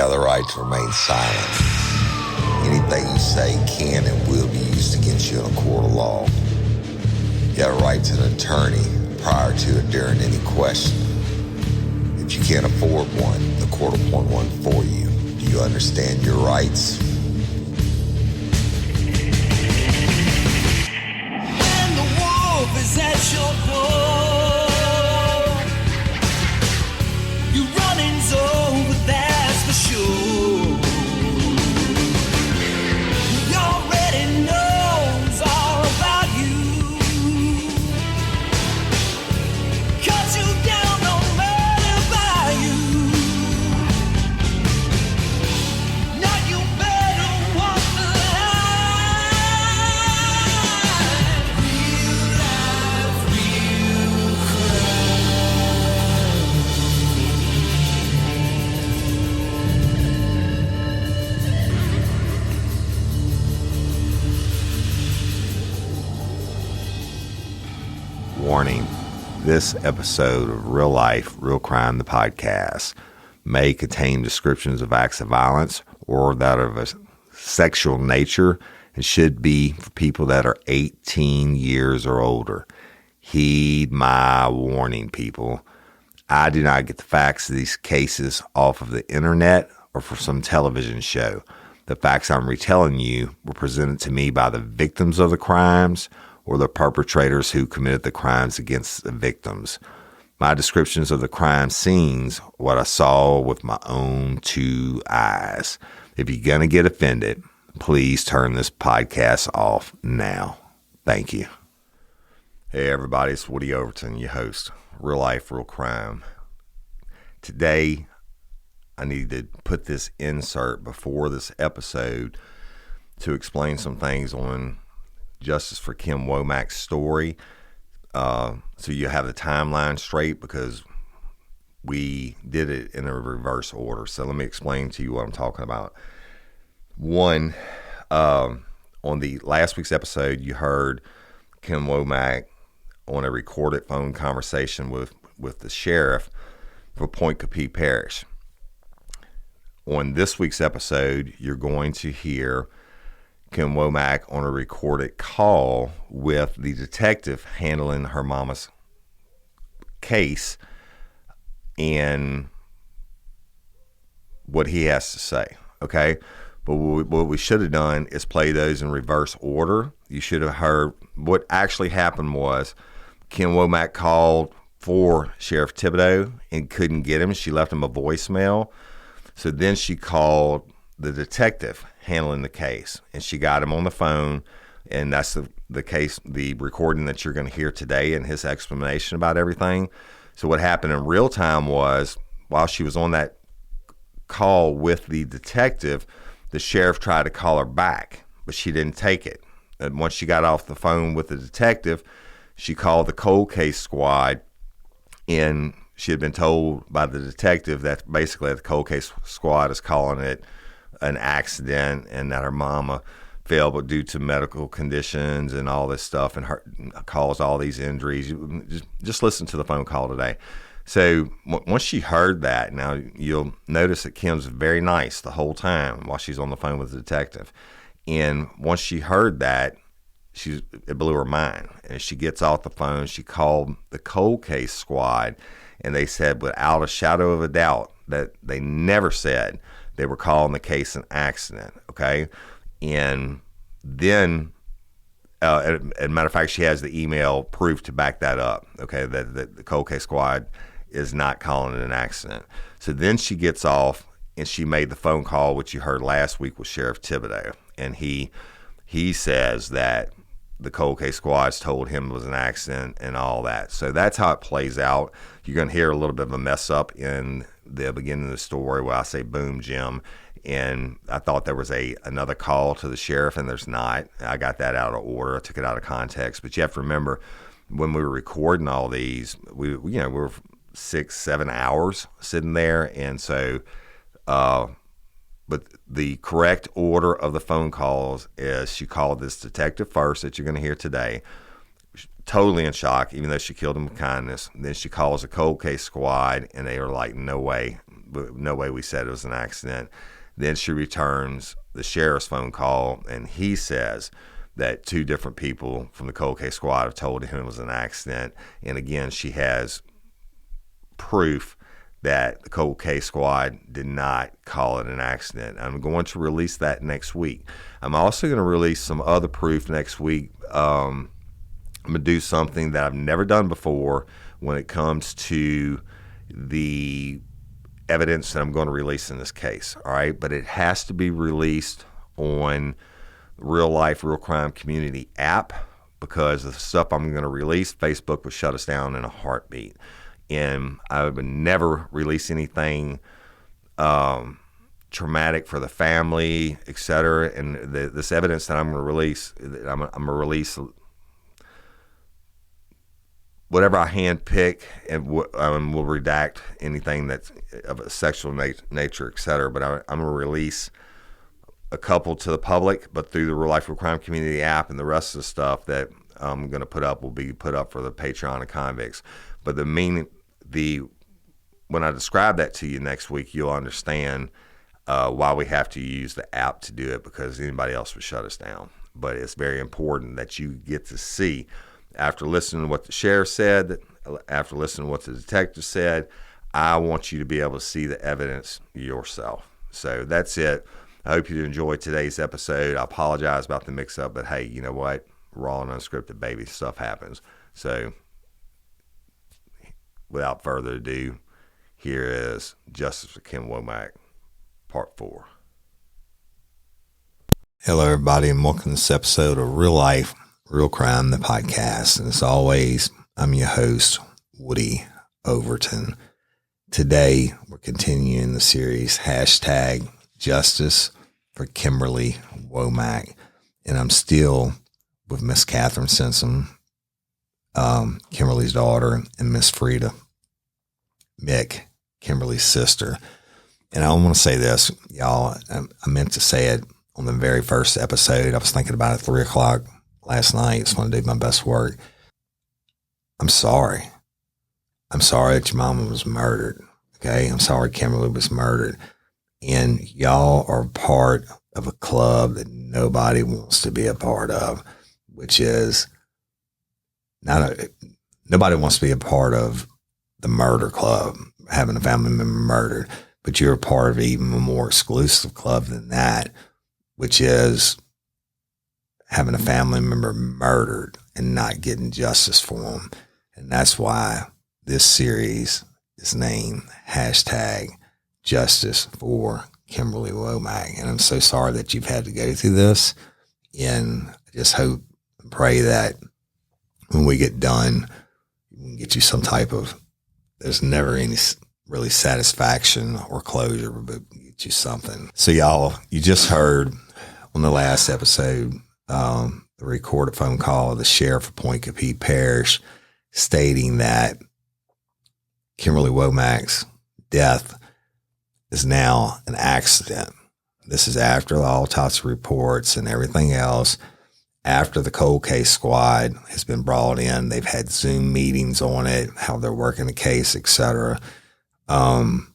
have the right to remain silent. Anything you say can and will be used against you in a court of law. You have a right to an attorney prior to or during any question. If you can't afford one, the court will appoint one for you. Do you understand your rights? When the wolf is at your door, your running's over, that's for sure. He already knows all about you. Cut you down, no matter by you. Now you better walk the line. Real life, real Warning. This episode of Real Life, Real Crime, the podcast, may contain descriptions of acts of violence or that of a sexual nature and should be for people that are 18 years or older. Heed my warning, people. I do not get the facts of these cases off of the internet or from some television show. The facts I'm retelling you were presented to me by the victims of the crimes or the perpetrators who committed the crimes against the victims. My descriptions of the crime scenes, what I saw with my own two eyes. If you're going to get offended, please turn this podcast off now. Thank you. Hey everybody, it's Woody Overton, your host, Real Life, Real Crime. Today, I need to put this insert before this episode to explain some things on Justice for Kim Womack's story, so you have the timeline straight, because we did it in a reverse order. So let me explain to you what I'm talking about. One, on the last week's episode, you heard Kim Womack on a recorded phone conversation with the sheriff for Pointe Coupee Parish. On this week's episode, you're going to hear Kim Womack on a recorded call with the detective handling her mama's case and what he has to say, okay? But what we should have done is play those in reverse order. You should have heard what actually happened was Kim Womack called for Sheriff Thibodeau and couldn't get him. She left him a voicemail. So then she called the detective handling the case, and she got him on the phone, and that's the case, the recording that you're going to hear today and his explanation about everything. So what happened in real time was, while she was on that call with the detective, the sheriff tried to call her back, but she didn't take it. And once she got off the phone with the detective, she called the cold case squad, and she had been told by the detective that basically the cold case squad is calling it an accident and that her mama fell but due to medical conditions and all this stuff and her caused all these injuries. Just listen to the phone call today. So once she heard that, now you'll notice that Kim's very nice the whole time while she's on the phone with the detective. And once she heard that, it blew her mind. And she gets off the phone, she called the cold case squad, and they said without a shadow of a doubt that they never said they were calling the case an accident, okay? And then, as a matter of fact, she has the email proof to back that up, okay, that the cold case squad is not calling it an accident. So then she gets off, and she made the phone call, which you heard last week with Sheriff Thibodeau, and he says that the cold case squads told him it was an accident and all that. So that's how it plays out. You're going to hear a little bit of a mess up in the beginning of the story where I say, boom, Jim. And I thought there was another call to the sheriff, and there's not. I got that out of order. I took it out of context. But you have to remember, when we were recording all these, we were 6-7 hours sitting there. And so, but the correct order of the phone calls is she called this detective first that you're going to hear today, totally in shock, even though she killed him with kindness. Then she calls a cold case squad, and they are like, no way, no way we said it was an accident. Then she returns the sheriff's phone call, and he says that 2 different people from the cold case squad have told him it was an accident. And again, she has proof that the cold case squad did not call it an accident. I'm going to release that next week. I'm also going to release some other proof next week. I'm going to do something that I've never done before when it comes to the evidence that I'm going to release in this case. All right, but it has to be released on Real Life, Real Crime Community app, because the stuff I'm going to release, Facebook would shut us down in a heartbeat. And I would never release anything traumatic for the family, et cetera. And this evidence that I'm going to release, I'm going to release whatever I handpick, and we'll redact anything that's of a sexual nature, et cetera. But I'm going to release a couple to the public, but through the Real Life Real Crime Community app, and the rest of the stuff that I'm going to put up will be put up for the Patreon of convicts. But when I describe that to you next week, you'll understand why we have to use the app to do it, because anybody else would shut us down. But it's very important that you get to see, after listening to what the sheriff said, after listening to what the detective said, I want you to be able to see the evidence yourself. So that's it. I hope you enjoyed today's episode. I apologize about the mix-up, but hey, you know what? Raw and unscripted, baby. Stuff happens. So without further ado, here is Justice for Kim Womack, Part 4. Hello, everybody, and welcome to this episode of Real Life, Real Crime, the podcast. And as always, I'm your host, Woody Overton. Today, we're continuing the series, hashtag Justice for Kimberly Womack. And I'm still with Miss Catherine Simpson, Kimberly's daughter, and Miss Frida Mick, Kimberly's sister. And I want to say this, y'all. I meant to say it on the very first episode. I was thinking about it at 3 o'clock last night. Just want to do my best work. I'm sorry. I'm sorry that your mama was murdered. Okay? I'm sorry Kimberly was murdered. And y'all are part of a club that nobody wants to be a part of, which is nobody wants to be a part of the murder club, having a family member murdered, but you're a part of even a more exclusive club than that, which is having a family member murdered and not getting justice for them. And that's why this series is named hashtag Justice for Kimberly Womack. And I'm so sorry that you've had to go through this. And I just hope and pray that when we get done, we can get you some type of, there's never any really satisfaction or closure, but get you something. So y'all, you just heard on the last episode, the recorded phone call of the sheriff of Pointe Coupee Parish stating that Kimberly Womack's death is now an accident. This is after the autopsy reports and everything else. After the cold case squad has been brought in, they've had Zoom meetings on it, how they're working the case, etc. And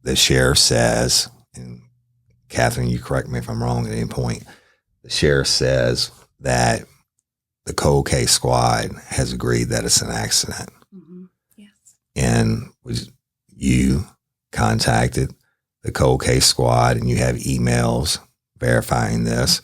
the sheriff says, and Catherine, you correct me if I'm wrong at any point, the sheriff says that the cold case squad has agreed that it's an accident. Mm-hmm. Yes. And you contacted the cold case squad and you have emails verifying this,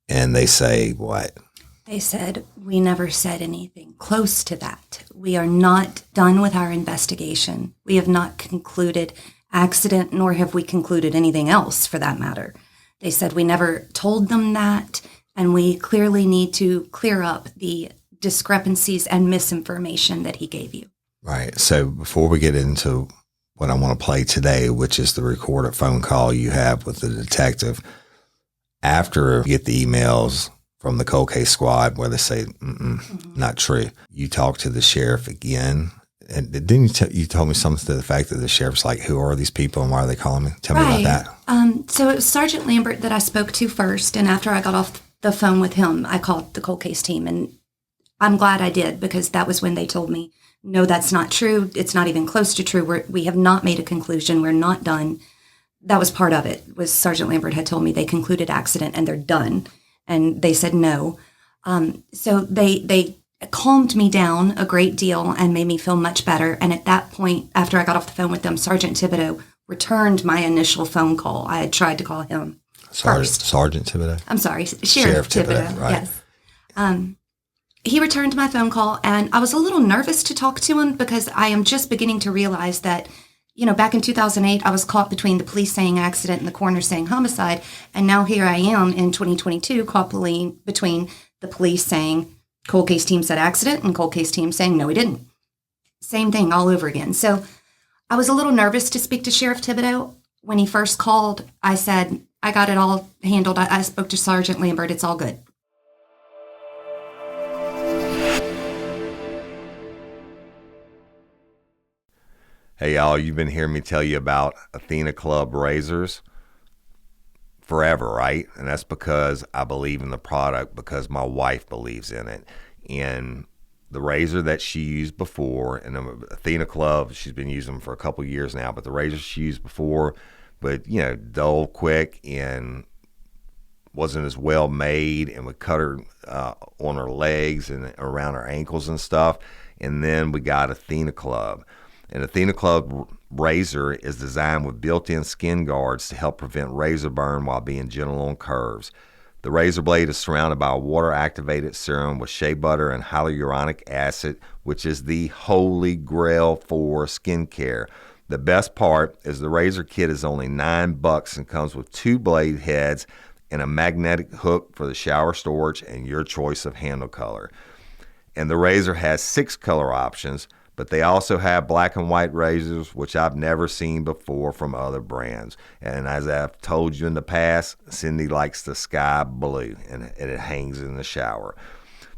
and they say what? They said, we never said anything close to that. We are not done with our investigation. We have not concluded accident, nor have we concluded anything else for that matter. They said we never told them that, and we clearly need to clear up the discrepancies and misinformation that he gave you. Right. So before we get into what I want to play today, which is the recorded phone call you have with the detective, after you get the emails from the cold case squad where they say, not true, you talk to the sheriff again. And didn't you told me something to the fact that the sheriff's like, who are these people and why are they calling me? Tell me about that. So it was Sergeant Lambert that I spoke to first. And after I got off the phone with him, I called the cold case team. And I'm glad I did, because that was when they told me, no, that's not true. It's not even close to true. We have not made a conclusion. We're not done. That was part of it, was Sergeant Lambert had told me they concluded accident and they're done. And they said no. So they calmed me down a great deal and made me feel much better. And at that point, after I got off the phone with them, Sergeant Thibodeau returned my initial phone call. I had tried to call him first. Sergeant Thibodeau? I'm sorry, Sheriff Thibodeau, right. Yes. He returned my phone call, and I was a little nervous to talk to him because I am just beginning to realize that, back in 2008, I was caught between the police saying accident and the coroner saying homicide. And now here I am in 2022, caught between the police saying cold case team said accident and cold case team saying no, he didn't. Same thing all over again. So I was a little nervous to speak to Sheriff Thibodeau. When he first called, I said, I got it all handled. I spoke to Sergeant Lambert. It's all good. Hey, y'all, you've been hearing me tell you about Athena Club razors forever, right? And that's because I believe in the product, because my wife believes in it. And the razor that she used before, and Athena Club, she's been using them for a couple years now, but the razor she used before, but, dull, quick, and wasn't as well made, and would cut her on her legs and around her ankles and stuff. And then we got Athena Club. An Athena Club razor is designed with built-in skin guards to help prevent razor burn while being gentle on curves. The razor blade is surrounded by a water-activated serum with shea butter and hyaluronic acid, which is the holy grail for skincare. The best part is the razor kit is only $9 and comes with 2 blade heads and a magnetic hook for the shower storage and your choice of handle color. And the razor has 6 color options, but they also have black and white razors, which I've never seen before from other brands. And as I've told you in the past, Cindy likes the sky blue, and it hangs in the shower.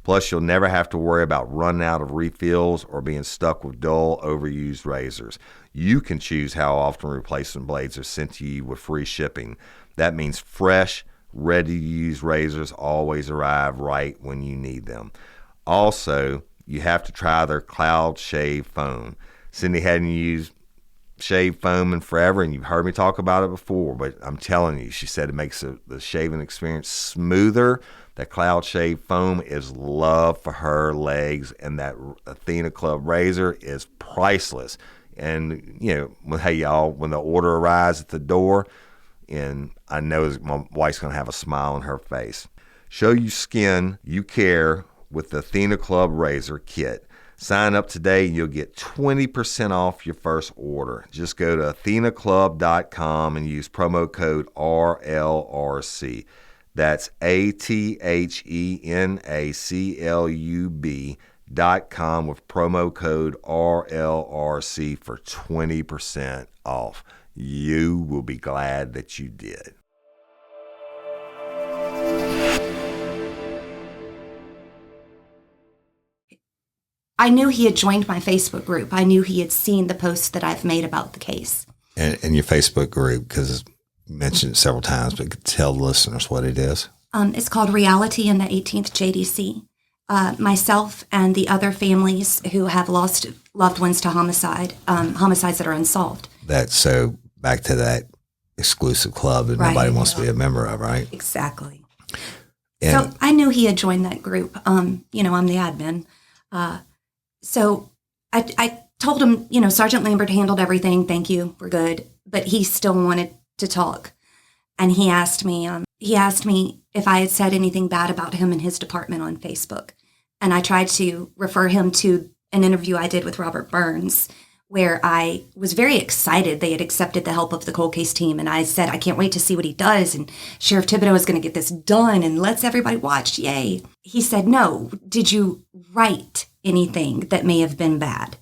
Plus, you'll never have to worry about running out of refills or being stuck with dull, overused razors. You can choose how often replacement blades are sent to you with free shipping. That means fresh, ready-to-use razors always arrive right when you need them. Also, you have to try their Cloud Shave Foam. Cindy hadn't used shave foam in forever, and you've heard me talk about it before, but I'm telling you, she said it makes the shaving experience smoother. That Cloud Shave Foam is love for her legs, and that Athena Club razor is priceless. And, hey, y'all, when the order arrives at the door, and I know my wife's going to have a smile on her face. Show you skin you care with the Athena Club razor kit. Sign up today and you'll get 20% off your first order. Just go to athenaclub.com and use promo code RLRC. That's ATHENACLUB.com with promo code RLRC for 20% off. You will be glad that you did. I knew he had joined my Facebook group. I knew he had seen the posts that I've made about the case. And your Facebook group, because you mentioned it several times, but tell the listeners what it is. It's called Reality in the 18th JDC. Myself and the other families who have lost loved ones to homicides that are unsolved. So back to that exclusive club that nobody wants to be a member of, right? Exactly. And so I knew he had joined that group. I'm the admin. So I told him, Sergeant Lambert handled everything. Thank you. We're good. But he still wanted to talk. And he asked me if I had said anything bad about him in his department on Facebook. And I tried to refer him to an interview I did with Robert Burns, where I was very excited they had accepted the help of the cold case team. And I said, I can't wait to see what he does. And Sheriff Thibodeau is going to get this done and let's everybody watch. Yay. He said, no, did you write anything that may have been bad?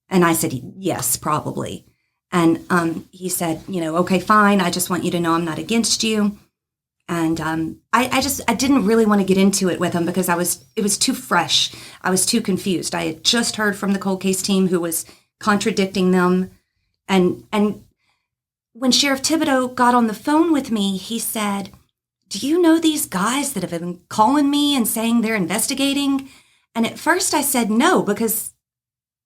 And I said, yes, probably. And he said, okay, fine. I just want you to know I'm not against you. And I didn't really want to get into it with him because it was too fresh. I was too confused. I had just heard from the cold case team who was contradicting them. And when Sheriff Thibodeau got on the phone with me, he said, do you know these guys that have been calling me and saying they're investigating? And at first I said no because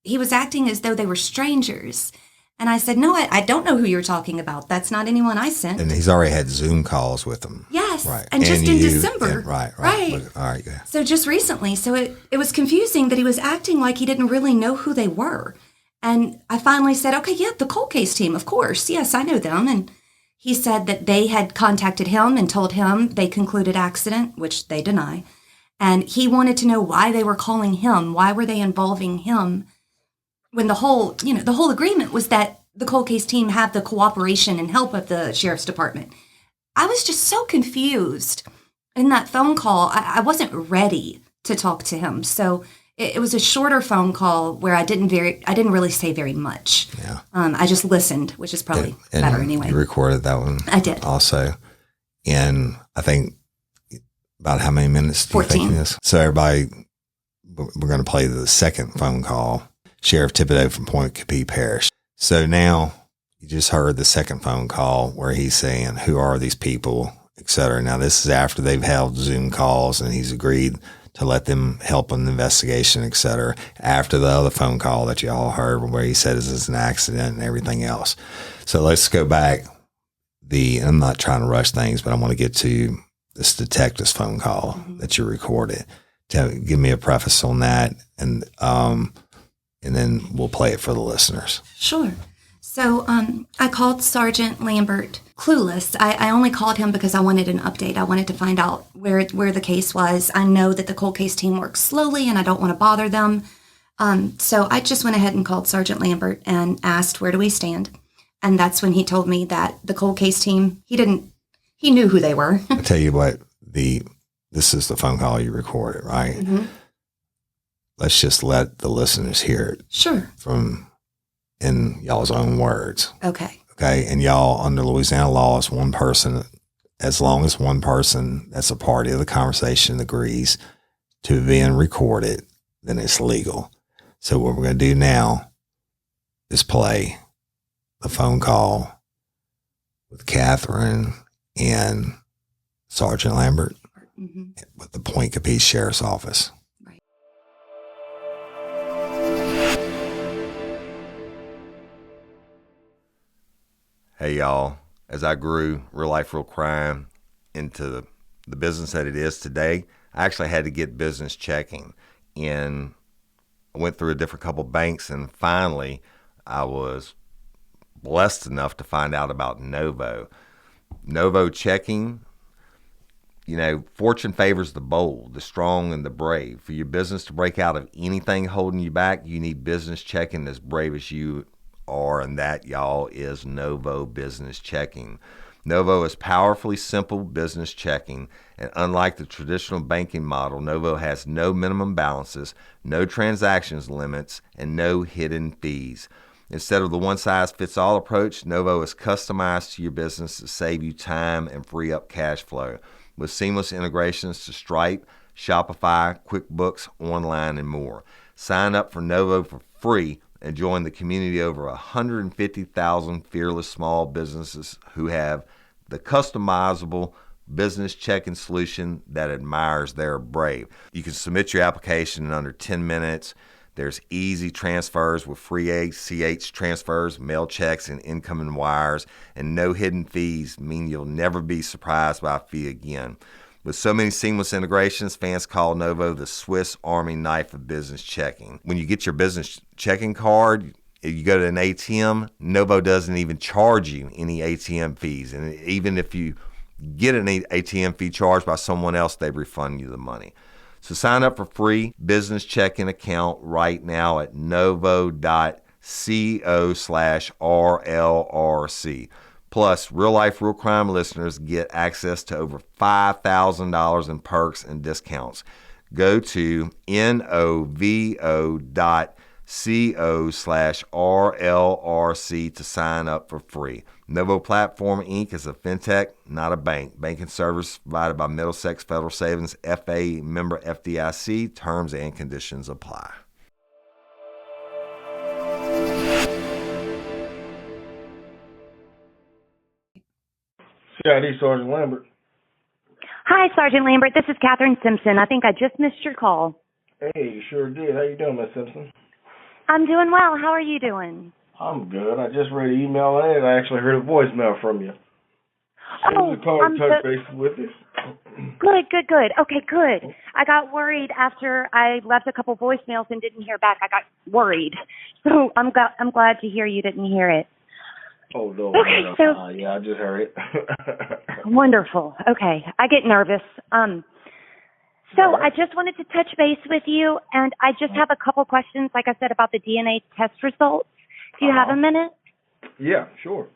he was acting as though they were strangers. And I said, no, I don't know who you're talking about. That's not anyone I sent. And he's already had Zoom calls with them. Yes. Right. And just in December. Right. Right. All right. Yeah. So just recently. So it was confusing that he was acting like he didn't really know who they were. And I finally said, okay, yeah, the cold case team, of course. Yes, I know them. And he said that they had contacted him and told him they concluded accident, which they deny. And he wanted to know why they were calling him. Why were they involving him? When the whole agreement was that the cold case team have the cooperation and help of the sheriff's department. I was just so confused in that phone call. I wasn't ready to talk to him. So it was a shorter phone call where I didn't really say very much. Yeah. I just listened, which is probably and better anyway. You recorded that one. I did. Also. And I think about how many minutes do you 14. think it is? So everybody, we're going to play the second phone call. Sheriff Thibodeau from Pointe Coupee Parish. So now you just heard the second phone call where he's saying, who are these people, et cetera. Now this is after they've held Zoom calls and he's agreed to let them help in the investigation, et cetera. After the other phone call that you all heard where he said this is an accident and everything else. So let's go back. I'm not trying to rush things, but I want to get to this detective's phone call that you recorded. To give me a preface on that, and then we'll play it for the listeners. Sure. So I called Sergeant Lambert clueless. I only called him because I wanted an update. I wanted to find out where the case was. I know that the cold case team works slowly and I don't want to bother them. So I just went ahead and called Sergeant Lambert and asked, where do we stand? And that's when he told me that the cold case team, he knew who they were. I tell you what, this is the phone call you recorded, right? Mm-hmm. Let's just let the listeners hear it. Sure. From in y'all's own words. Okay. Okay. And y'all, under Louisiana law, is one person, as long as one person that's a party of the conversation agrees to being recorded, then it's legal. So what we're going to do now is play the phone call with Catherine and Sergeant Lambert with the Pointe Coupee Sheriff's Office. Right. Hey, y'all. As I grew real life, real crime into the business that it is today, I actually had to get business checking. And I went through a different couple banks, and finally I was blessed enough to find out about Novo. Novo checking, fortune favors the bold, the strong, and the brave. For your business to break out of anything holding you back, you need business checking as brave as you are, and that, y'all, is Novo Business Checking. Novo is powerfully simple business checking, and unlike the traditional banking model, Novo has no minimum balances, no transactions limits, and no hidden fees. Instead of the one-size-fits-all approach, Novo is customized to your business to save you time and free up cash flow. With seamless integrations to Stripe, Shopify, QuickBooks, online, and more. Sign up for Novo for free and join the community of over 150,000 fearless small businesses who have the customizable business checking solution that admires their brave. You can submit your application in under 10 minutes. There's easy transfers with free ACH transfers, mail checks, and incoming wires, and no hidden fees mean you'll never be surprised by a fee again. With so many seamless integrations, fans call Novo the Swiss Army knife of business checking. When you get your business checking card, if you go to an ATM, Novo doesn't even charge you any ATM fees. And even if you get an ATM fee charged by someone else, they refund you the money. So sign up for free business checking account right now at novo.co/RLRC. Plus, Real Life, Real Crime listeners get access to over $5,000 in perks and discounts. Go to novo.co/RLRC to sign up for free. Novo Platform Inc. is a fintech, not a bank. Banking service provided by Middlesex Federal Savings, FA member FDIC. Terms and conditions apply. CID Sergeant Lambert. Hi, Sergeant Lambert. This is Catherine Simpson. I think I just missed your call. Hey, sure did. How you doing, Miss Simpson? I'm doing well. How are you doing? I'm good. I just read an email and I actually heard a voicemail from you. So Oh, just calling to touch base with you. Good. Okay, good. I got worried after I left a couple voicemails and didn't hear back. I got worried. So I'm glad to hear you didn't hear it. Oh, no. Okay, No. so Yeah, I just heard it. wonderful. Okay, I get nervous. So I just wanted to touch base with you, and I just have a couple questions, like I said, about the DNA test results. Do you have a minute? Yeah, sure.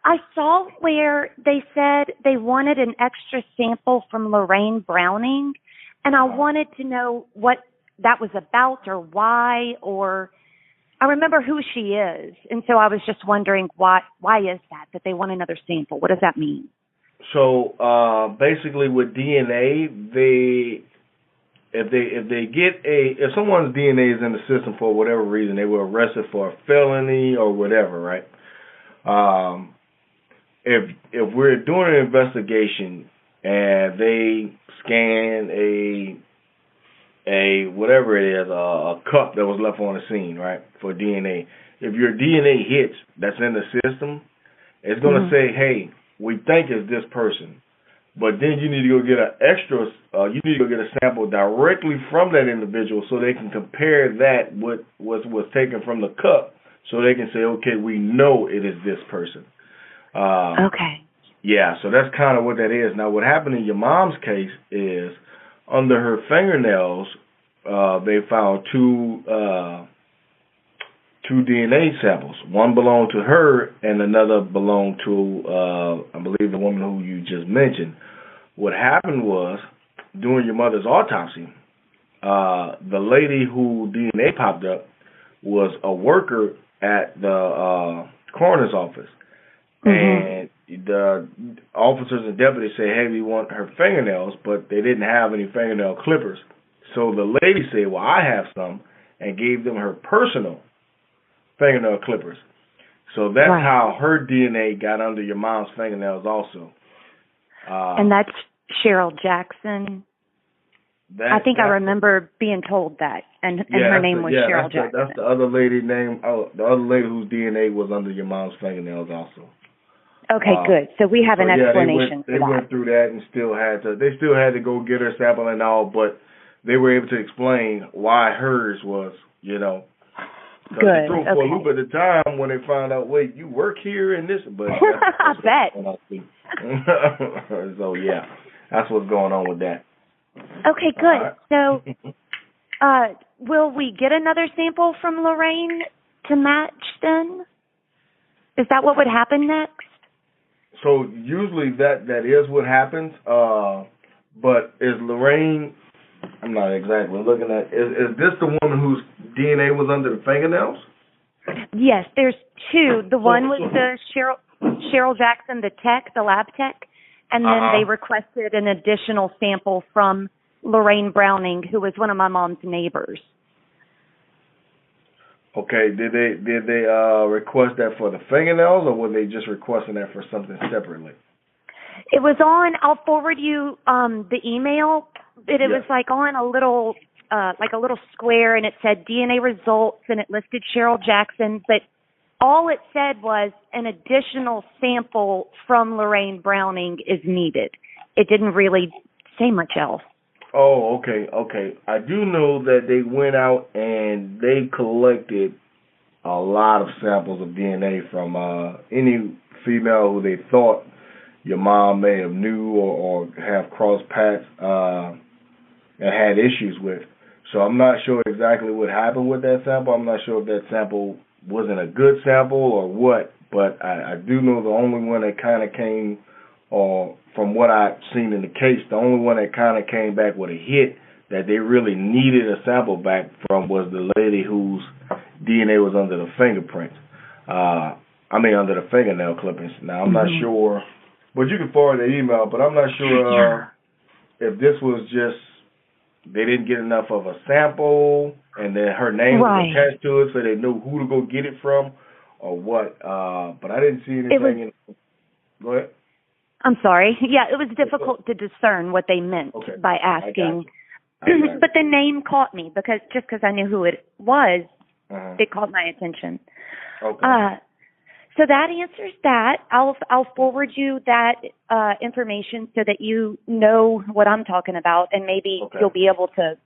I saw where they said they wanted an extra sample from Lorraine Browning, and I wanted to know what that was about or why, or I remember who she is, and so I was just wondering why is that they want another sample? What does that mean? So basically, with DNA, if someone's DNA is in the system for whatever reason, they were arrested for a felony or whatever, right? If we're doing an investigation and they scan a whatever it is, a cup that was left on the scene, right, for DNA. If your DNA hits that's in the system, it's going to say, hey, we think it's this person. But then you need to go get you need to go get a sample directly from that individual so they can compare that with what was taken from the cup so they can say, okay, we know it is this person. Okay. Yeah, so that's kind of what that is. Now, what happened in your mom's case is under her fingernails, they found two DNA samples. One belonged to her and another belonged to, I believe, the woman who you just mentioned. What happened was, during your mother's autopsy, the lady who DNA popped up was a worker at the coroner's office. And the officers and deputies say, hey, we want her fingernails, but they didn't have any fingernail clippers. So the lady said, well, I have some, and gave them her personal fingernail clippers. So that's how her DNA got under your mom's fingernails also. And that's Cheryl Jackson. I think I remember being told that, and her name was Cheryl Jackson. That's the other lady name. The other lady whose DNA was under your mom's fingernails also. Okay, good. So we have an explanation for that. They went through that and they still had to go get her sample and all, but they were able to explain why hers was, Good. They threw for a loop at the time when they found out, wait, you work here in this, but I bet. So yeah, that's what's going on with that. Okay, good. Right. So, will we get another sample from Lorraine to match then? Is that what would happen next? So usually that is what happens. But is Lorraine? I'm not exactly looking at. Is this the woman whose DNA was under the fingernails? Yes, there's two. The one was the Cheryl Jackson, the lab tech, and then they requested an additional sample from Lorraine Browning, who was one of my mom's neighbors. Okay, did they request that for the fingernails, or were they just requesting that for something separately? It was on. I'll forward you the email. It was like on a little square, and it said DNA results, and it listed Cheryl Jackson, but all it said was an additional sample from Lorraine Browning is needed. It didn't really say much else. Oh, okay. I do know that they went out and they collected a lot of samples of DNA from any female who they thought your mom may have knew or have crossed paths and had issues with. So I'm not sure exactly what happened with that sample. I'm not sure if that sample wasn't a good sample or what, but I do know the only one that kind of came, or from what I've seen in the case, the only one that kind of came back with a hit that they really needed a sample back from was the lady whose DNA was under the fingerprints. Under the fingernail clippings. Now, I'm not sure, but you can forward the email, but I'm not sure if this was just they didn't get enough of a sample and then her name was attached to it so they knew who to go get it from or what. But I didn't see anything. Go ahead. I'm sorry. Yeah, it was difficult to discern what they meant by asking But the name caught me because I knew who it was, it caught my attention. Okay. So that answers that. I'll forward you that information so that you know what I'm talking about, and maybe you'll be able to,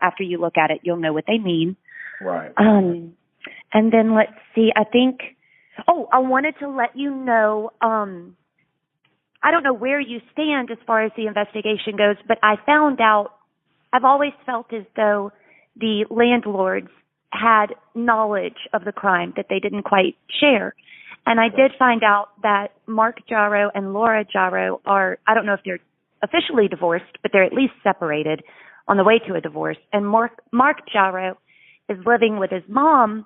after you look at it, you'll know what they mean. Right. And then let's see. I think. Oh, I wanted to let you know. I don't know where you stand as far as the investigation goes, but I found out. I've always felt as though the landlords had knowledge of the crime that they didn't quite share. And I did find out that Mark Jarrow and Laura Jarrow are, I don't know if they're officially divorced, but they're at least separated on the way to a divorce. And Mark Jarrow is living with his mom,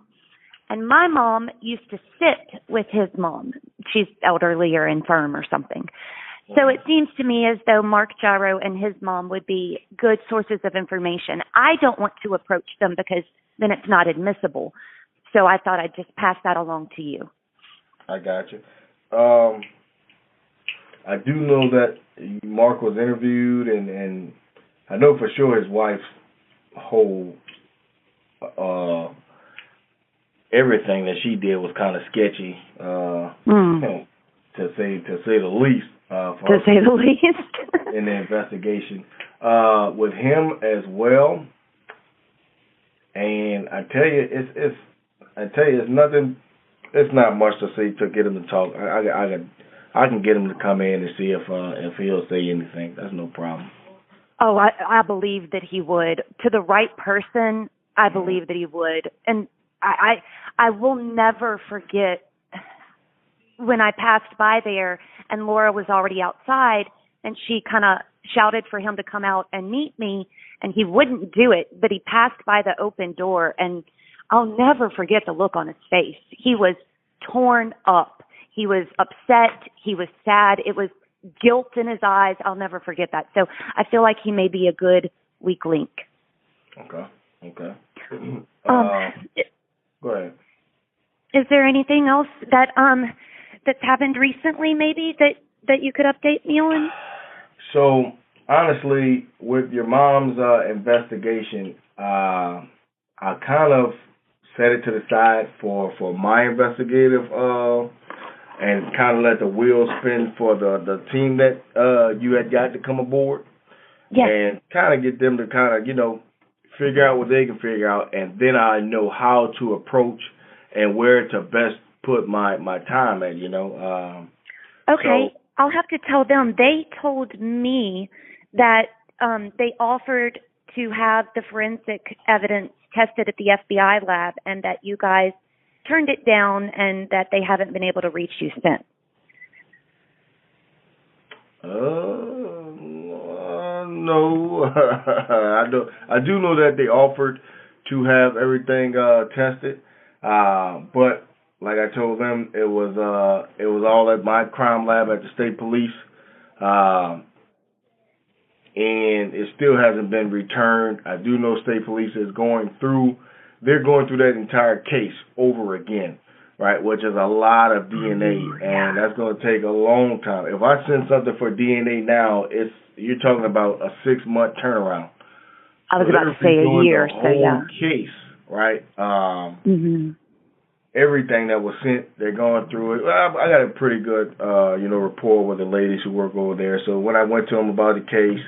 and my mom used to sit with his mom. She's elderly or infirm or something. So it seems to me as though Mark Jarrow and his mom would be good sources of information. I don't want to approach them because then it's not admissible. So I thought I'd just pass that along to you. I got you. I do know that Mark was interviewed, and I know for sure his wife's whole everything that she did was kind of sketchy, to say the least. To say the least. In the investigation, with him as well, and I tell you, it's nothing. It's not much to say to get him to talk. I can get him to come in and see if he'll say anything. That's no problem. Oh, I believe that he would. To the right person, I believe that he would. And I will never forget when I passed by there and Laura was already outside and she kind of shouted for him to come out and meet me, and he wouldn't do it, but he passed by the open door, and I'll never forget the look on his face. He was torn up. He was upset. He was sad. It was guilt in his eyes. I'll never forget that. So I feel like he may be a good weak link. Okay. Go ahead. Is there anything else that that's happened recently, maybe that you could update me on? So honestly, with your mom's investigation, I kind of set it to the side for my investigative and kind of let the wheels spin for the team that you had got to come aboard. Yes. And kind of get them to kind of, figure out what they can figure out, and then I know how to approach and where to best put my time at, Okay. So, I'll have to tell them. They told me that they offered to have the forensic evidence tested at the FBI lab and that you guys turned it down and that they haven't been able to reach you since. No. I do know that they offered to have everything tested, but like I told them, it was all at my crime lab at the state police, and it still hasn't been returned. I do know state police is going through that entire case over again, right? Which is a lot of DNA, and that's going to take a long time. If I send something for DNA now, you're talking about a 6-month turnaround. I was about to say a year, so yeah. Case, right? Everything that was sent, they're going through it. I got a pretty good, rapport with the ladies who work over there. So when I went to them about the case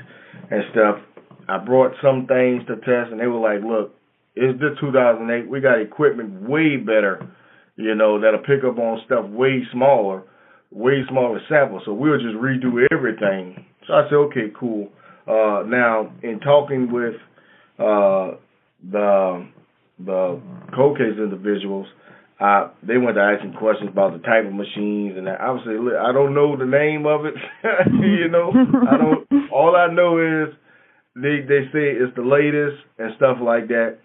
and stuff, I brought some things to test, and they were like, "Look, it's the 2008. We got equipment way better, that'll pick up on stuff way smaller samples. So we'll just redo everything." So I said, "Okay, cool." Now, in talking with the cold case individuals, they went to asking questions about the type of machines, and obviously I don't know the name of it. I don't. All I know is they say it's the latest and stuff like that.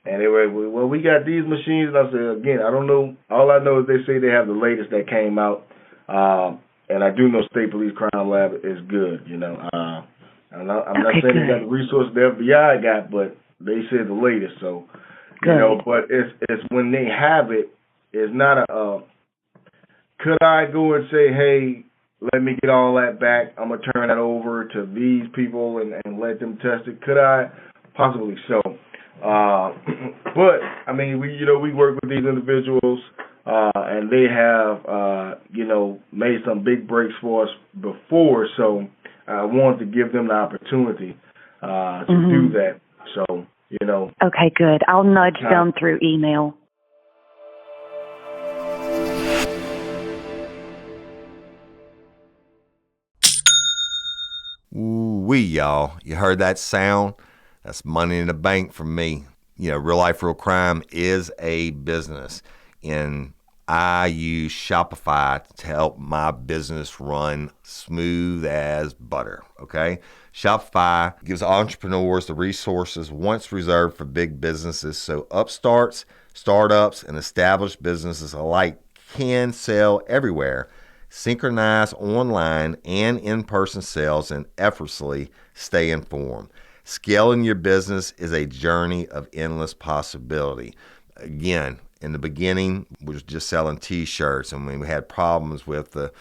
And they were, well, we got these machines. And I said, again, I don't know. All I know is they say they have the latest that came out. And I do know State Police Crime Lab is good. I'm not saying they got the resources the FBI got, but they said the latest. So. But it's when they have it, it's not could I go and say, hey, let me get all that back. I'm gonna turn that over to these people and let them test it. Could I? Possibly so. But I mean, we work with these individuals, and they have made some big breaks for us before. So I wanted to give them the opportunity to do that. So Okay, good. I'll nudge them through email. Ooh-wee, y'all. You heard that sound? That's money in the bank from me. Real life, real crime is a business. And I use Shopify to help my business run smooth as butter, okay? Shopify gives entrepreneurs the resources once reserved for big businesses so upstarts, startups, and established businesses alike can sell everywhere, synchronize online and in-person sales, and effortlessly stay informed. Scaling your business is a journey of endless possibility. Again, in the beginning, we were just selling T-shirts, and we had problems with the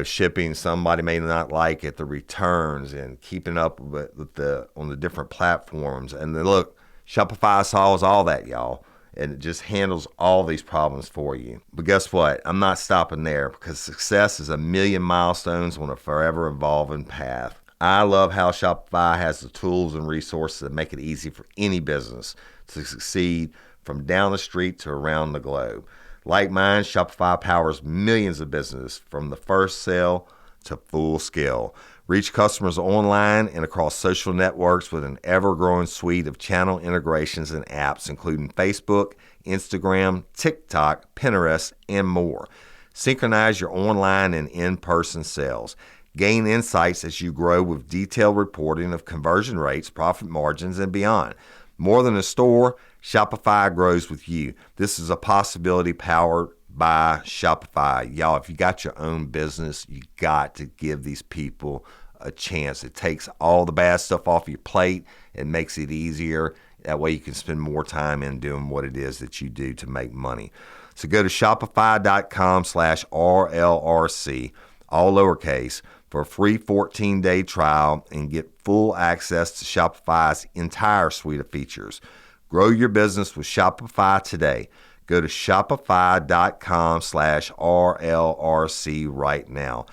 shipping. Somebody may not like it, the returns, and keeping up with on the different platforms. And then look, Shopify solves all that, y'all. And it just handles all these problems for you. But guess what? I'm not stopping there, because success is a million milestones on a forever evolving path. I love how Shopify has the tools and resources that make it easy for any business to succeed from down the street to around the globe. Like mine, Shopify powers millions of businesses from the first sale to full scale. Reach customers online and across social networks with an ever-growing suite of channel integrations and apps, including Facebook, Instagram, TikTok, Pinterest, and more. Synchronize your online and in-person sales. Gain insights as you grow with detailed reporting of conversion rates, profit margins, and beyond. More than a store, Shopify grows with you. This is a possibility powered by Shopify. Y'all, if you got your own business, you got to give these people a chance. It takes all the bad stuff off your plate and makes it easier. That way you can spend more time in doing what it is that you do to make money. So go to shopify.com/RLRC, all lowercase, for a free 14-day trial and get full access to Shopify's entire suite of features. Grow your business with Shopify today. Go to shopify.com/RLRC right now.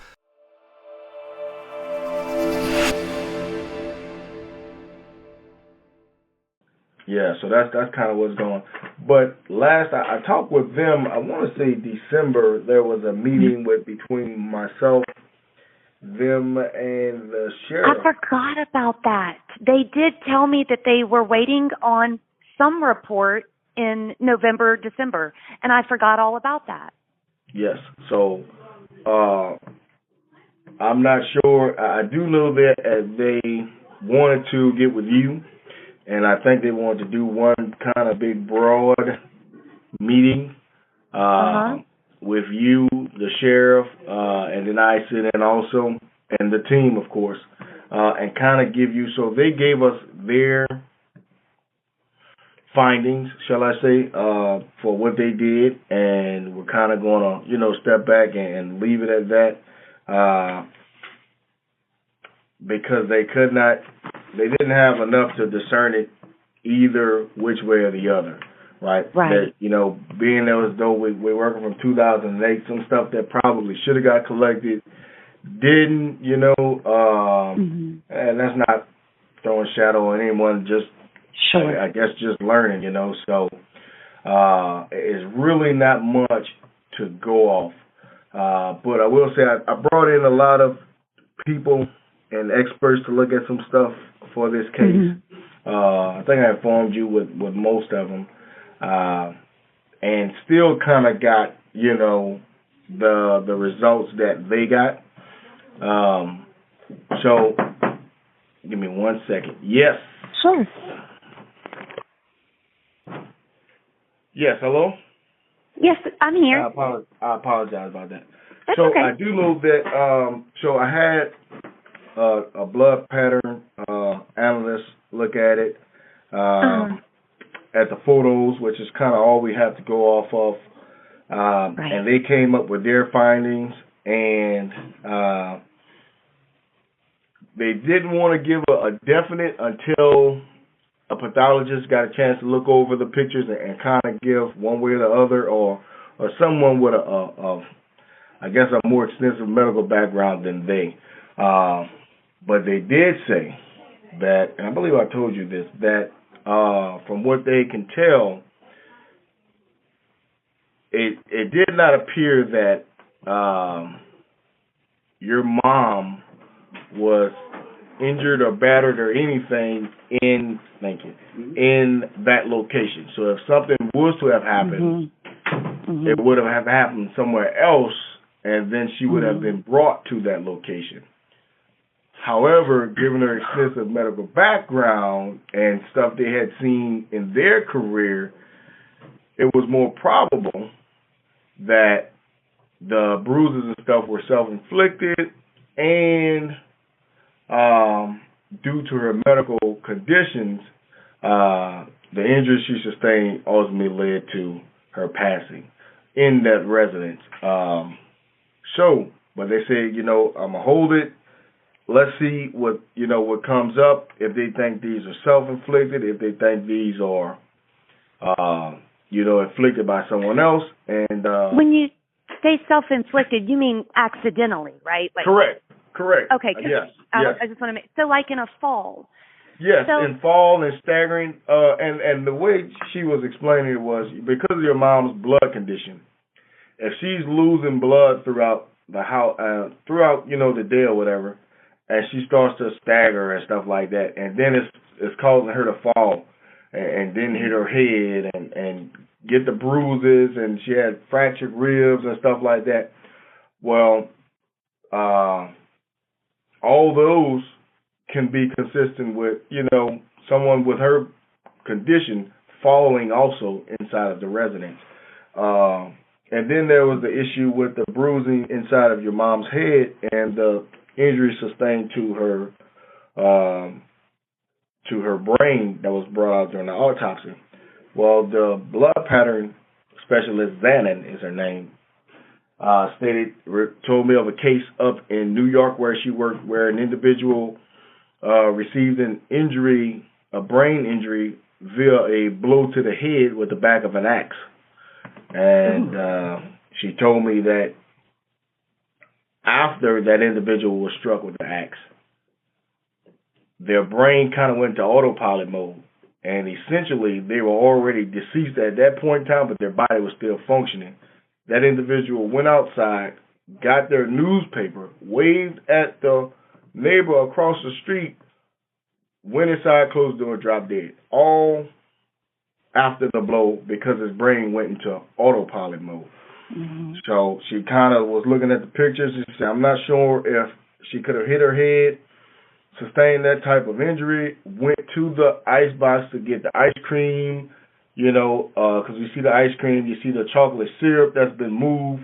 Yeah, so that's kind of what's going on. But last I talked with them, I want to say December, there was a meeting between myself, them, and the sheriff. I forgot about that. They did tell me that they were waiting on some report in November, December, and I forgot all about that. Yes. So I'm not sure. I do know that they wanted to get with you, and I think they wanted to do one kind of big broad meeting with you, the sheriff, and then I sit in also, and the team, of course, and kind of give you. So they gave us their findings, shall I say, for what they did, and we're kind of going to, step back and leave it at that, because they didn't have enough to discern it either which way or the other, right? Right. That, being there as though we're working from 2008, some stuff that probably should have got collected didn't, and that's not throwing shadow on anyone, just sure. I guess just learning, so it's really not much to go off. But I will say I brought in a lot of people and experts to look at some stuff for this case. I think I informed you with most of them, and still kind of got, the results that they got. So give me 1 second. Yes. Sure. Yes, hello? Yes, I'm here. I apologize about that. That's so okay. I do know that, so I had a blood pattern analyst look at it, at the photos, which is kind of all we have to go off of. Right. And they came up with their findings. and they didn't want to give a definite until a pathologist got a chance to look over the pictures and kind of give one way or the other, or someone with I guess a more extensive medical background than they. But they did say that, and I believe I told you this, that from what they can tell, it did not appear that your mom was injured or battered or anything in that location. So if something was to have happened, it would have happened somewhere else, and then she would have been brought to that location. However, given her extensive medical background and stuff they had seen in their career, it was more probable that the bruises and stuff were self-inflicted, and due to her medical conditions, the injuries she sustained ultimately led to her passing in that residence. But they said, I'm gonna hold it. Let's see what comes up. If they think these are self-inflicted, if they think these are, inflicted by someone else, and when you say self-inflicted, you mean accidentally, right? Like, correct. Okay. Yes. I just want to make so like in a fall. Yes, in fall and staggering. And the way she was explaining it was because of your mom's blood condition. If she's losing blood throughout the house, throughout the day or whatever, and she starts to stagger and stuff like that, and then it's causing her to fall and then hit her head and get the bruises, and she had fractured ribs and stuff like that. Well, all those can be consistent with, someone with her condition falling also inside of the residence. And then there was the issue with the bruising inside of your mom's head and the injury sustained to her brain that was brought out during the autopsy. Well, the blood pattern specialist, Zanin is her name, told me of a case up in New York where she worked, where an individual received an injury, a brain injury, via a blow to the head with the back of an axe. And she told me that after that individual was struck with the axe, their brain kind of went to autopilot mode. And essentially, they were already deceased at that point in time, but their body was still functioning. That individual went outside, got their newspaper, waved at the neighbor across the street, went inside, closed the door, dropped dead. All after the blow because his brain went into autopilot mode. So she kind of was looking at the pictures and said, I'm not sure if she could have hit her head, sustained that type of injury, went to the ice box to get the ice cream, because you see the ice cream, you see the chocolate syrup that's been moved,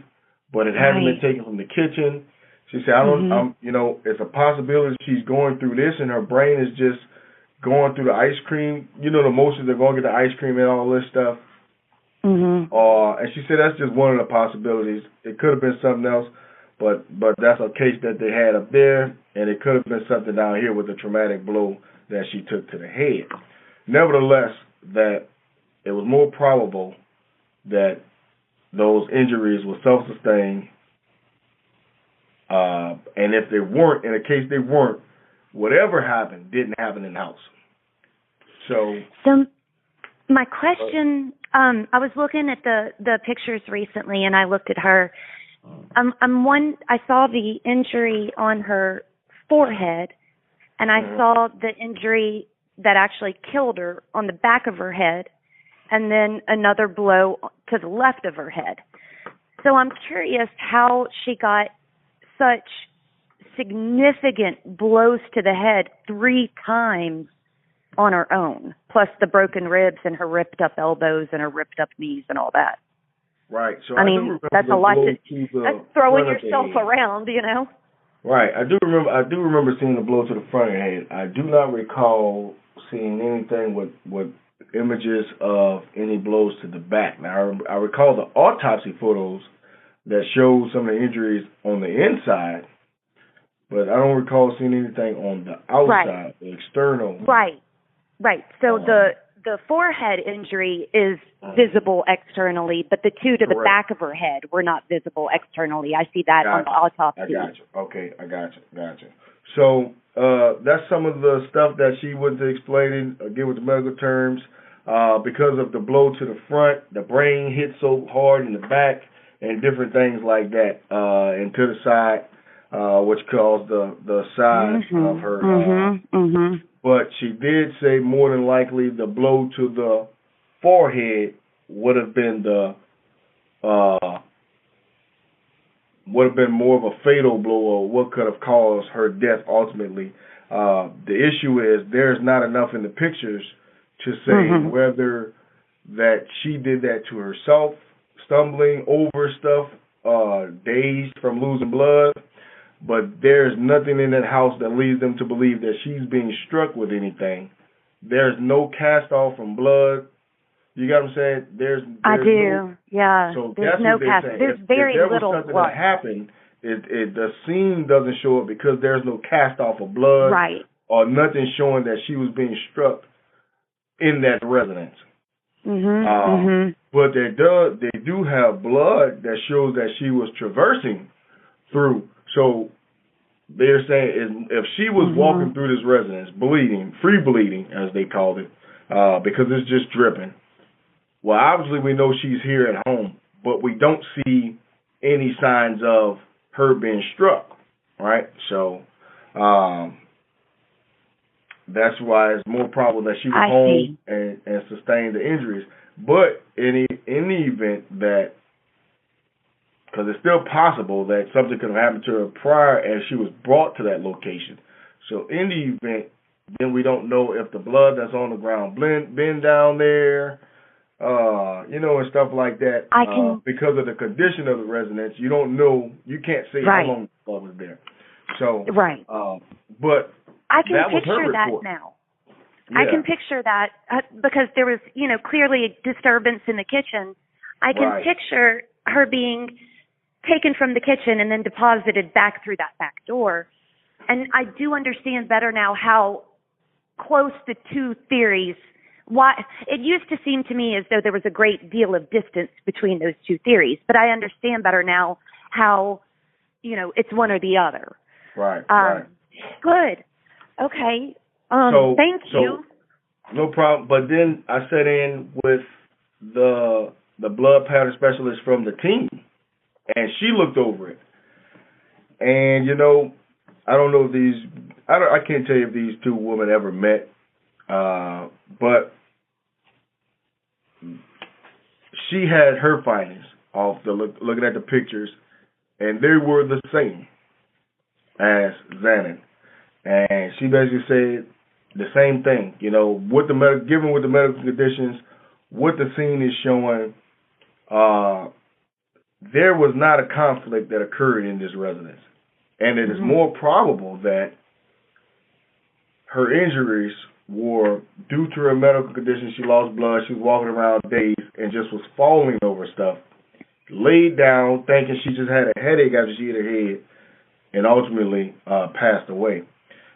but it hasn't been taken from the kitchen. She said, it's a possibility she's going through this and her brain is just going through the ice cream. The motions are going to get the ice cream and all this stuff. And she said that's just one of the possibilities. It could have been something else, but that's a case that they had up there, and it could have been something down here with the traumatic blow that she took to the head. Nevertheless, that it was more probable that those injuries were self-sustained, and if they weren't, in a case they weren't, whatever happened didn't happen in the house. So my question, I was looking at the pictures recently, and I looked at her. I saw the injury on her forehead, and I saw the injury that actually killed her on the back of her head, and then another blow to the left of her head. So I'm curious how she got such significant blows to the head 3 times on her own, plus the broken ribs and her ripped up elbows and her ripped up knees and all that. Right. So I mean, that's a lot that's throwing yourself around, Right. I do remember seeing the blow to the front of the head. I do not recall seeing anything with images of any blows to the back. Now, I recall the autopsy photos that showed some of the injuries on the inside, but I don't recall seeing anything on the outside, the external. Right. So the forehead injury is visible externally, but the two to the back of her head were not visible externally. I see that on the autopsy. I got you. Okay, I got you. So that's some of the stuff that she was explaining, again with the medical terms. Because of the blow to the front, the brain hit so hard in the back, and different things like that, and to the side, which caused the size of her. But she did say more than likely the blow to the forehead would have been more of a fatal blow, or what could have caused her death ultimately. The issue is there's not enough in the pictures to say whether that she did that to herself, stumbling over stuff, dazed from losing blood, but there's nothing in that house that leads them to believe that she's being struck with anything. There's no cast off from blood. You got what I'm saying? There's I do. No, yeah. So there's that's no what cast. saying. There's if very there little was something blood. that happened, the scene doesn't show it because there's no cast off of blood, right, or nothing showing that she was being struck in that residence. But they do have blood that shows that she was traversing through. So they're saying if she was walking through this residence, bleeding, free bleeding as they called it, because it's just dripping. Well, obviously we know she's here at home, but we don't see any signs of her being struck, right? So that's why it's more probable that she was home and sustained the injuries. But in the event that, because it's still possible that something could have happened to her prior as she was brought to that location. So in the event, then we don't know if the blood that's on the ground been down there, and stuff like that. Because of the condition of the residence, you don't know, you can't say how long the blood was there. So, but I can that was picture her that report. now. Yeah. I can picture that because there was, clearly a disturbance in the kitchen. I can picture her being taken from the kitchen and then deposited back through that back door. And I do understand better now how close the two theories, why it used to seem to me as though there was a great deal of distance between those two theories, but I understand better now how, it's one or the other. Right. Good. Okay. Thank you. No problem. But then I sat in with the blood pattern specialist from the team, and she looked over it. And I don't know if I can't tell you if these two women ever met, but she had her findings off looking at the pictures, and they were the same as Xanon. And she basically said the same thing, with given with the medical conditions, what the scene is showing, there was not a conflict that occurred in this residence. And it is more probable that her injuries were due to her medical condition. She lost blood, she was walking around dazed, and just was falling over stuff, laid down thinking she just had a headache after she hit her head, and ultimately passed away.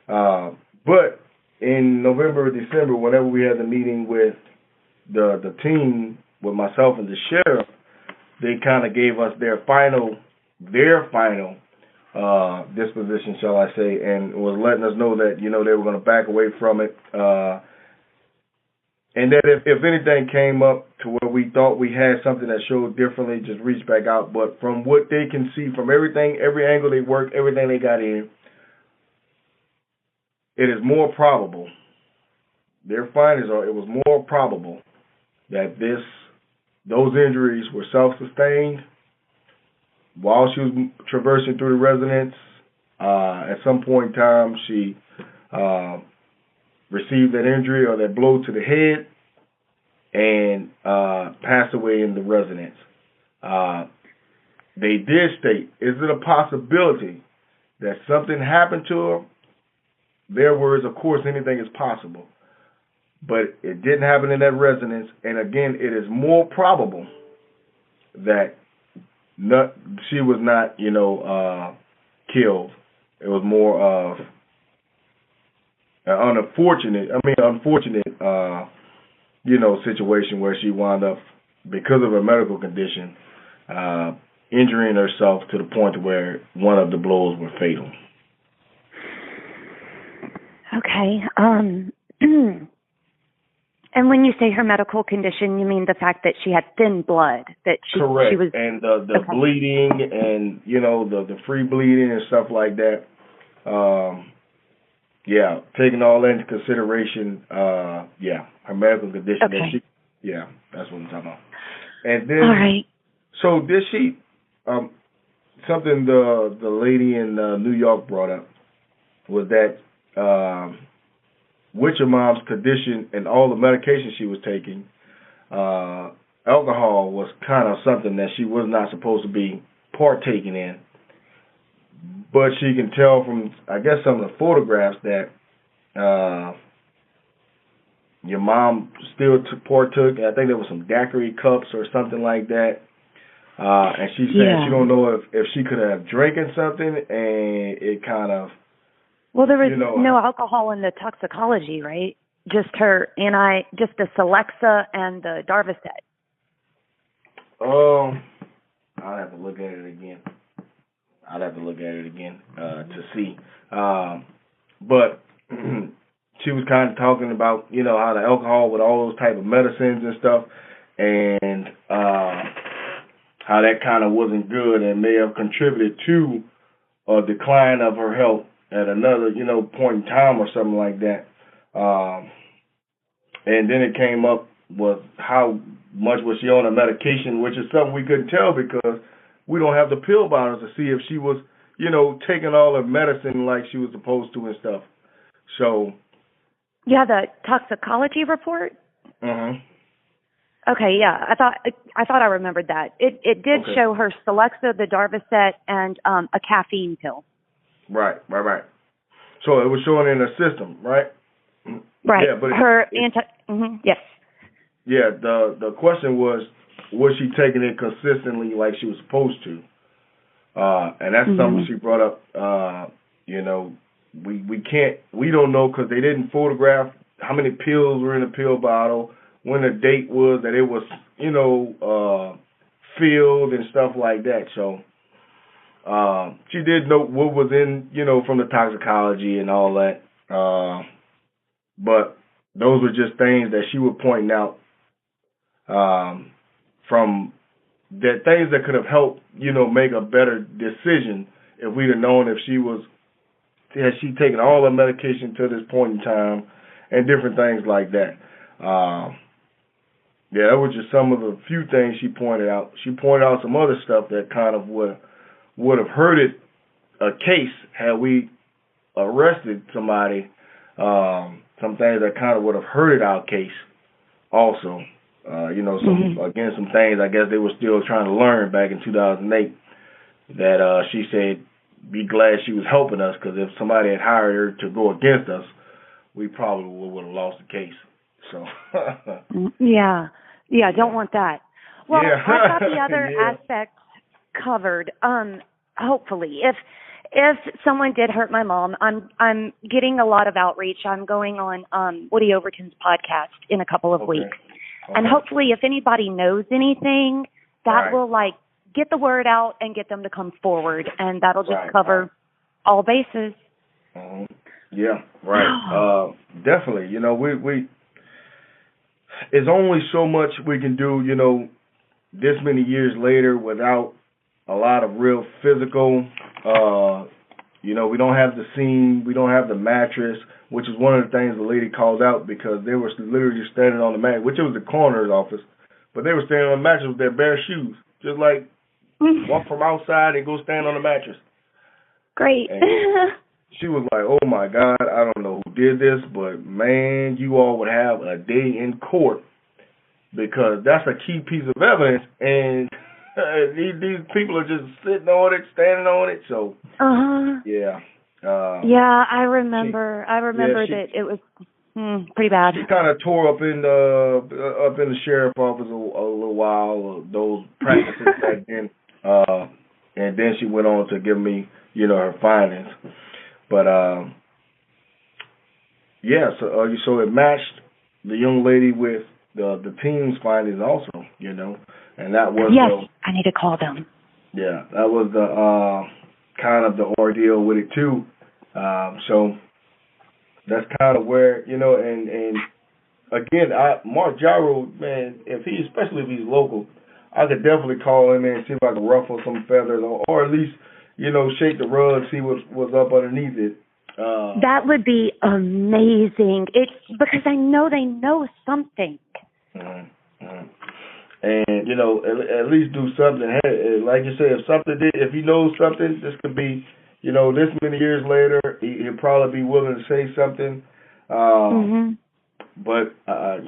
But in November or December, whenever we had the meeting with the team, with myself and the sheriff, they kind of gave us their final disposition, shall I say, and was letting us know that, they were going to back away from it. And that if anything came up to where we thought we had something that showed differently, just reach back out. But from what they can see, from everything, every angle they worked, everything they got in, it is more probable, their findings are, it was more probable that those injuries were self-sustained while she was traversing through the residence. At some point in time, she received that injury or that blow to the head and passed away in the residence. They did state, is it a possibility that something happened to her? Their words, of course, anything is possible. But it didn't happen in that residence. And again, it is more probable that she was not, killed. It was more of an unfortunate, situation where she wound up, because of her medical condition, injuring herself to the point where one of the blows were fatal. Okay. And when you say her medical condition, you mean the fact that she had thin blood, that Correct. she was, and the okay. bleeding and, the free bleeding and stuff like that. Taking all that into consideration, her medical condition. Okay. That's what I'm talking about. And then, all right. So did she, something the lady in New York brought up was that with your mom's condition and all the medication she was taking, alcohol was kind of something that she was not supposed to be partaking in. But she can tell from, I guess, some of the photographs that your mom still partook. I think there was some daiquiri cups or something like that. And she said she don't know if she could have drinking something and it kind of. Well, there was no alcohol in the toxicology, right? Just just the Celexa and the Darvocet. I'll have to look at it again. To see. But she was kind of talking about, how the alcohol with all those type of medicines and stuff, and how that kind of wasn't good and may have contributed to a decline of her health at another, point in time or something like that. And then it came up with how much was she on a medication, which is something we couldn't tell because we don't have the pill bottles to see if she was, taking all her medicine like she was supposed to and stuff. So. Yeah, the toxicology report? Mm-hmm. Okay, yeah. I thought I remembered that. It did show her Celexa, the Darvocet, and a caffeine pill. Right. So it was showing in her system, right? Right. Yeah, but yes. Yeah, the question was she taking it consistently like she was supposed to? And that's something she brought up. We don't know because they didn't photograph how many pills were in the pill bottle, when the date was that it was, filled and stuff like that. So she did know what was in, from the toxicology and all that. But those were just things that she was pointing out from that things that could have helped, make a better decision if we'd have known if had she taken all her medication to this point in time and different things like that. That was just some of the few things she pointed out. She pointed out some other stuff that kind of would have hurted a case had we arrested somebody. Some things that kind of would have hurted our case also. Some things I guess they were still trying to learn back in 2008 that she said be glad she was helping us because if somebody had hired her to go against us, we probably would have lost the case. So. Yeah, don't want that. Well, I've got the other aspects covered. Hopefully, if someone did hurt my mom, I'm getting a lot of outreach. I'm going on Woody Overton's podcast in a couple of weeks. And hopefully if anybody knows anything, that will get the word out and get them to come forward, and that'll just cover all bases. Yeah, right. Definitely. We it's only so much we can do, this many years later without a lot of real physical, we don't have the scene, we don't have the mattress, which is one of the things the lady called out because they were literally just standing on the mat, which it was the coroner's office, but they were standing on the mattress with their bare shoes, just like walk from outside and go stand on the mattress. Great. She was like, oh my God, I don't know who did this, but man, you all would have a day in court because that's a key piece of evidence, and these people are just sitting on it, standing on it, so yeah. I remember that it was pretty bad. She kind of tore up in the sheriff's office a little while. Those practices back then. then she went on to give me, her findings. But so it matched the young lady with the team's findings also, and that was yes. I need to call them. Yeah, that was the kind of the ordeal with it too. So that's kind of where and again, Mark Gyro, man, especially if he's local, I could definitely call him in and see if I can ruffle some feathers or at least shake the rug, see what's up underneath it. That would be amazing. It's because I know they know something. Mm-hmm. And at least do something. Hey, like you said, if he knows something, this could be, this many years later, he'll probably be willing to say something. But I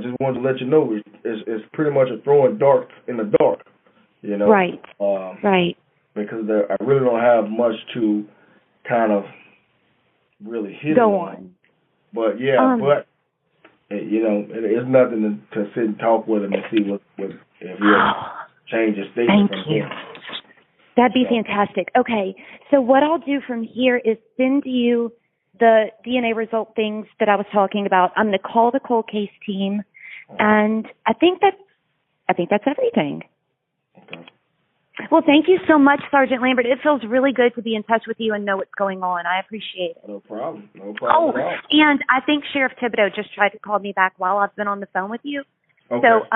just wanted to let you know it's pretty much a throwing darts in the dark. Right. Right. Because I really don't have much to kind of really hit go on. But yeah, it's nothing to sit and talk with him and see what if he'll change his statement. Thank you. That'd be fantastic. Okay, so what I'll do from here is send you the DNA result things that I was talking about. I'm going to call the cold case team, and I think that's everything. Okay. Well, thank you so much, Sergeant Lambert. It feels really good to be in touch with you and know what's going on. I appreciate it. No problem. No Oh, problem at all. and I think Sheriff Thibodeau just tried to call me back while I've been on the phone with you. Okay. So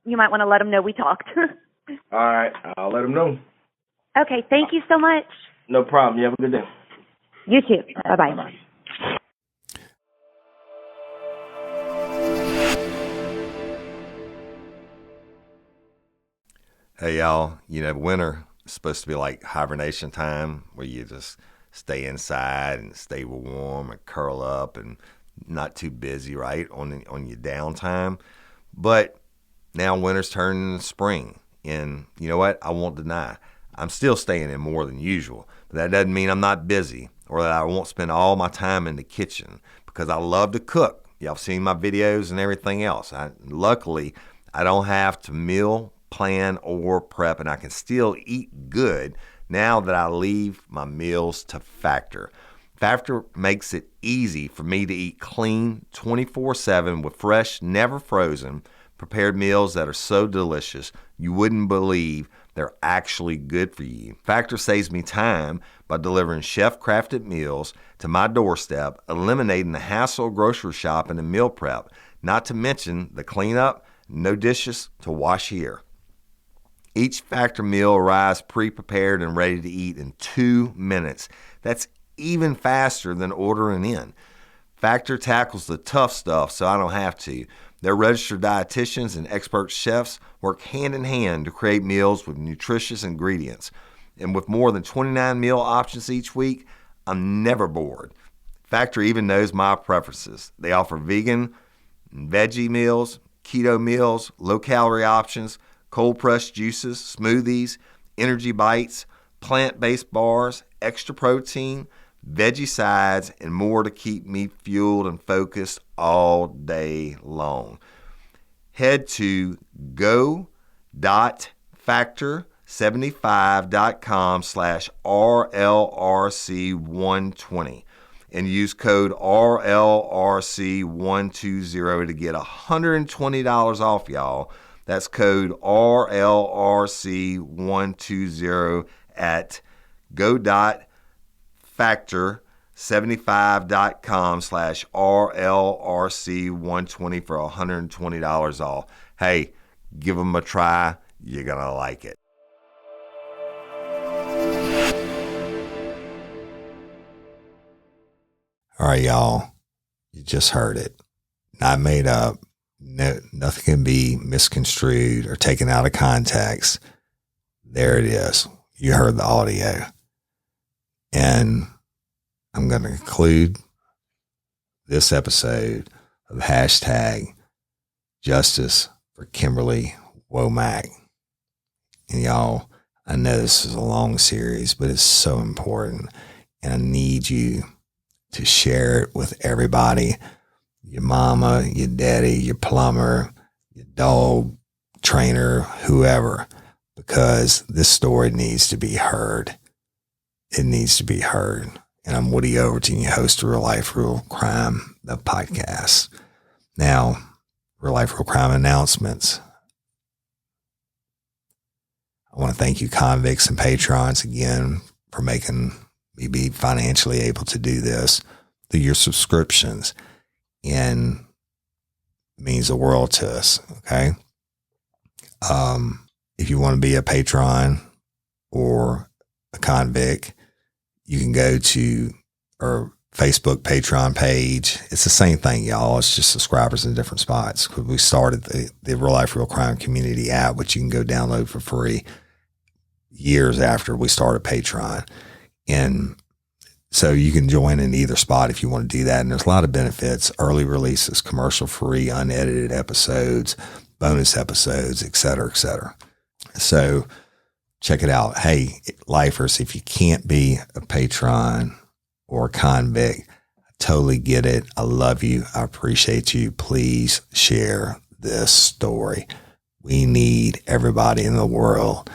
you might want to let him know we talked. All right. I'll let him know. Okay. Thank you so much. No problem. You have a good day. You too. Right, Bye-bye. Bye-bye. Hey, y'all, winter is supposed to be like hibernation time where you just stay inside and stay warm and curl up and not too busy, right, on your downtime. But now winter's turning into spring. And you know what? I won't deny. I'm still staying in more than usual. But that doesn't mean I'm not busy or that I won't spend all my time in the kitchen because I love to cook. Y'all seen my videos and everything else. Luckily, I don't have to meal plan or prep, and I can still eat good now that I leave my meals to Factor. Factor makes it easy for me to eat clean 24/7 with fresh, never frozen, prepared meals that are so delicious you wouldn't believe they're actually good for you. Factor saves me time by delivering chef-crafted meals to my doorstep, eliminating the hassle of grocery shopping and meal prep, not to mention the cleanup, no dishes to wash here. Each Factor meal arrives pre-prepared and ready to eat in 2 minutes. That's even faster than ordering in. Factor tackles the tough stuff so I don't have to. Their registered dietitians and expert chefs work hand in hand to create meals with nutritious ingredients. And with more than 29 meal options each week, I'm never bored. Factor even knows my preferences. They offer vegan and veggie meals, keto meals, low-calorie options, cold-pressed juices, smoothies, energy bites, plant-based bars, extra protein, veggie sides, and more to keep me fueled and focused all day long. Head to go.factor75.com/RLRC120 and use code RLRC120 to get $120 off, y'all. That's code RLRC120 at go.factor75.com/RLRC120 for $120 off. Hey, give them a try. You're going to like it. All right, y'all. You just heard it. Not made up. No, nothing can be misconstrued or taken out of context. There it is. You heard the audio. And I'm going to conclude this episode of hashtag Justice for Kimberly Womack. And y'all, I know this is a long series, but it's so important. And I need you to share it with everybody. Your mama, your daddy, your plumber, your dog trainer, whoever. because this story needs to be heard. It needs to be heard. And I'm Woody Overton, your host of Real Life, Real Crime, the podcast. Now, Real Life, Real Crime announcements. I want to thank you convicts and patrons again for making me be financially able to do this through your subscriptions. And it means the world to us, okay? If you want to be a patron or a convict, you can go to our Facebook Patreon page. It's the same thing, y'all. It's just subscribers in different spots. We started the Real Life, Real Crime Community app, which you can go download for free years after we started Patreon. And so you can join in either spot if you want to do that. And there's a lot of benefits, early releases, commercial free, unedited episodes, bonus episodes, et cetera, et cetera. So check it out. Hey, lifers, if you can't be a patron or a convict, I totally get it. I love you. I appreciate you. Please share this story. We need everybody in the world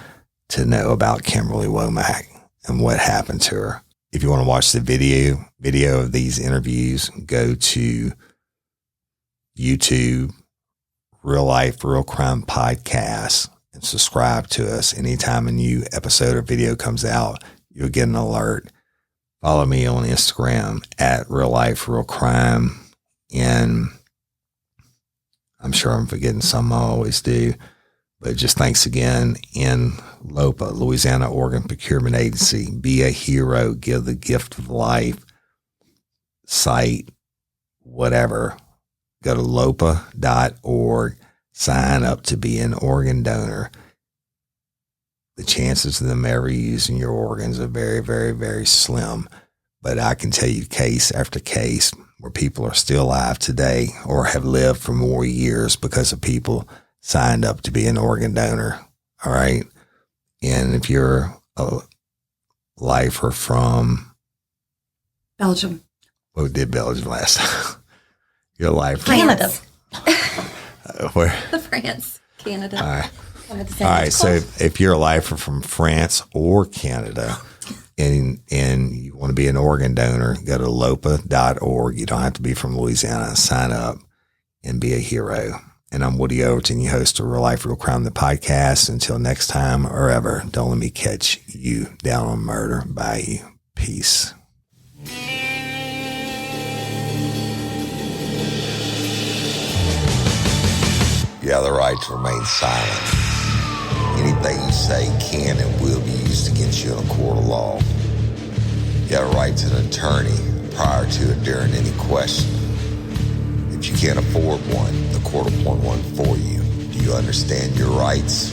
to know about Kimberly Womack and what happened to her. If you want to watch the video of these interviews, go to YouTube, Real Life, Real Crime Podcast, and subscribe to us. Anytime a new episode or video comes out, you'll get an alert. Follow me on Instagram at Real Life, Real Crime. And I'm sure I'm forgetting some, I always do. But just thanks again. In LOPA, Louisiana Organ Procurement Agency. Be a hero. Give the gift of life. Site, whatever. Go to lopa.org. Sign up to be an organ donor. The chances of them ever using your organs are very, very, very slim. But I can tell you case after case where people are still alive today or have lived for more years because of people signed up to be an organ donor. All right. And if you're a lifer from Belgium. What did Belgium last time? You're a lifer. Canada. Where? France. Canada. All right. All right. So if you're a lifer from France or Canada and you want to be an organ donor, go to lopa.org. You don't have to be from Louisiana. Sign up and be a hero. And I'm Woody Overton, your host of Real Life, Real Crime, the podcast. Until next time or ever, don't let me catch you down on murder. Bye. Peace. You have the right to remain silent. Anything you say can and will be used against you in a court of law. You have a right to an attorney prior to or during any question. If you can't afford one, the court will appoint one for you. Do you understand your rights?